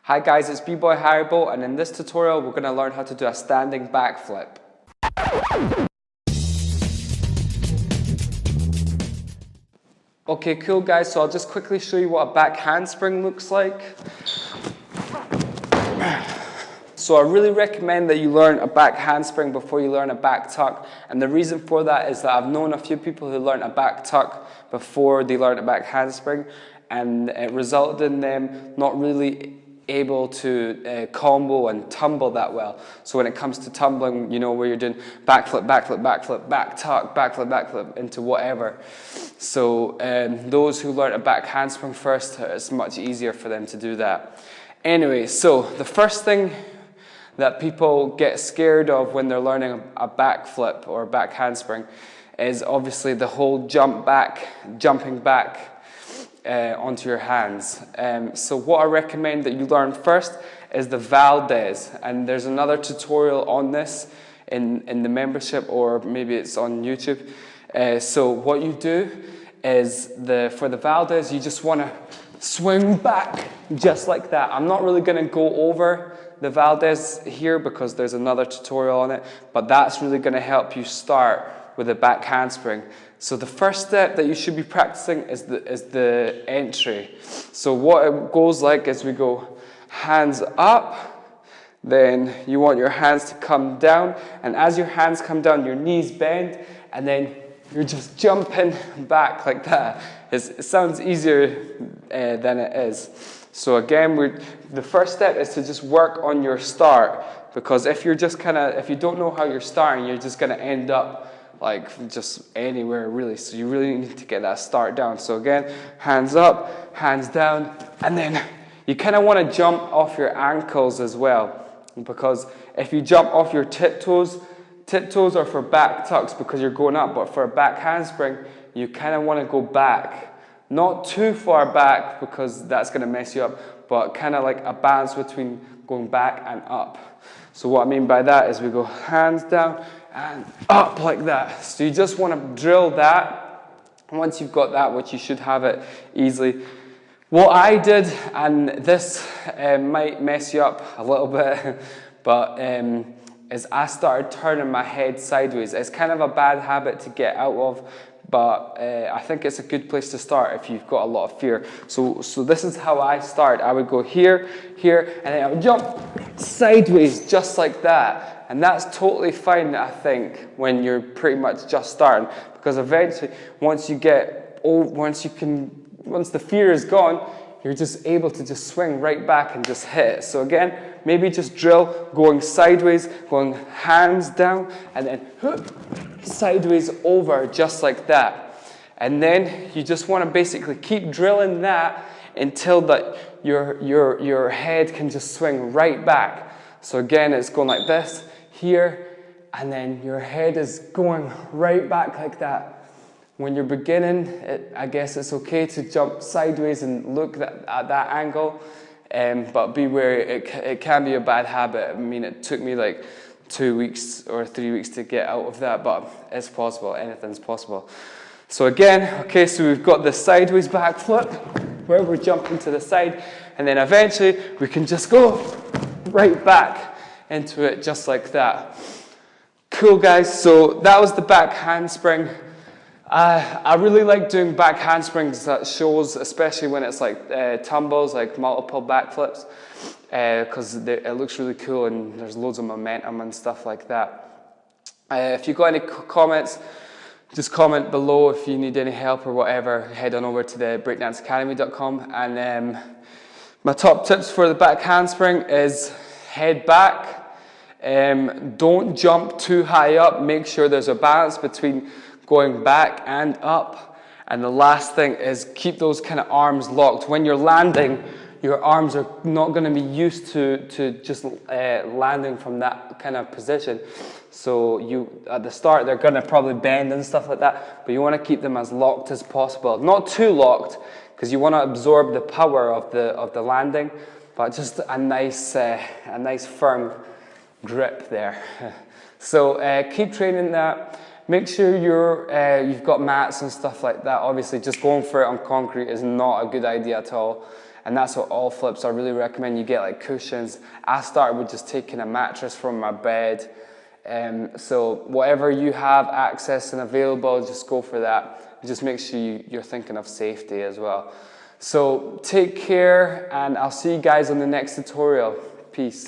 Hi guys, it's B-Boy Haribo, and in this tutorial we're going to learn how to do a standing backflip. Okay, cool guys, so I'll just quickly show you what a back handspring looks like. So I really recommend that you learn a back handspring before you learn a back tuck, and the reason for that is that I've known a few people who learned a back tuck before they learned a back handspring, and it resulted in them not really able to combo and tumble that well. So when it comes to tumbling, you know, where you're doing backflip, backflip, backflip, back tuck, backflip, backflip into whatever. So those who learn a back handspring first, it's much easier for them to do that. Anyway, so the first thing that people get scared of when they're learning a backflip or a back handspring is obviously the whole jumping back onto your hands. So what I recommend that you learn first is the Valdez, and there's another tutorial on this in the membership, or maybe it's on YouTube. So what you do is for the Valdez, you just want to swing back just like that. I'm not really going to go over the Valdez here because there's another tutorial on it, but that's really going to help you start with a back handspring. So the first step that you should be practicing is the entry. So what it goes like is we go hands up, then you want your hands to come down, and as your hands come down, your knees bend, and then you're just jumping back like that. It sounds easier than it is. So again, the first step is to just work on your start, because if you're just if you don't know how you're starting, you're just gonna end up like just anywhere really. So you really need to get that start down. So again, hands up, hands down, and then you kind of want to jump off your ankles as well, because if you jump off your tiptoes are for back tucks because you're going up, but for a back handspring, you kind of want to go back. Not too far back because that's going to mess you up, but kind of like a balance between going back and up. So what I mean by that is we go hands down and up like that. So you just want to drill that. Once you've got that, which you should have it easily. What I did, and this might mess you up a little bit, but is I started turning my head sideways. It's kind of a bad habit to get out of, but I think it's a good place to start if you've got a lot of fear. So this is how I start. I would go here, here, and then I would jump sideways just like that. And that's totally fine, I think, when you're pretty much just starting, because eventually, once the fear is gone, you're just able to just swing right back and just hit. So again, maybe just drill going sideways, going hands down, and then sideways over just like that. And then you just want to basically keep drilling that until that your head can just swing right back. So again, it's going like this, here, and then your head is going right back like that. When you're beginning, I guess it's okay to jump sideways and look at that angle, but beware, it can be a bad habit. I mean, it took me like 2 weeks or 3 weeks to get out of that, but it's possible, anything's possible. So again, okay, so we've got the sideways backflip, where we're jumping to the side, and then eventually we can just go right back into it just like that. Cool guys, so that was the back handspring. I really like doing back handsprings that shows, especially when it's like tumbles, like multiple backflips, because it looks really cool and there's loads of momentum and stuff like that. If you've got any comments, just comment below. If you need any help or whatever, head on over to the breakdanceacademy.com. And my top tips for the back handspring is head back. Don't jump too high up. Make sure there's a balance between going back and up. And the last thing is keep those kind of arms locked. When you're landing, your arms are not going to be used to just landing from that kind of position. So at the start, they're going to probably bend and stuff like that, but you want to keep them as locked as possible. Not too locked, because you want to absorb the power of the landing, but just a nice firm grip there. So keep training that. Make sure you've got mats and stuff like that. Obviously, just going for it on concrete is not a good idea at all. and that's what all flips. I really recommend you get like cushions. I started with just taking a mattress from my bed. So whatever you have access and available, just go for that. Just make sure you're thinking of safety as well. So take care, and I'll see you guys on the next tutorial. Peace.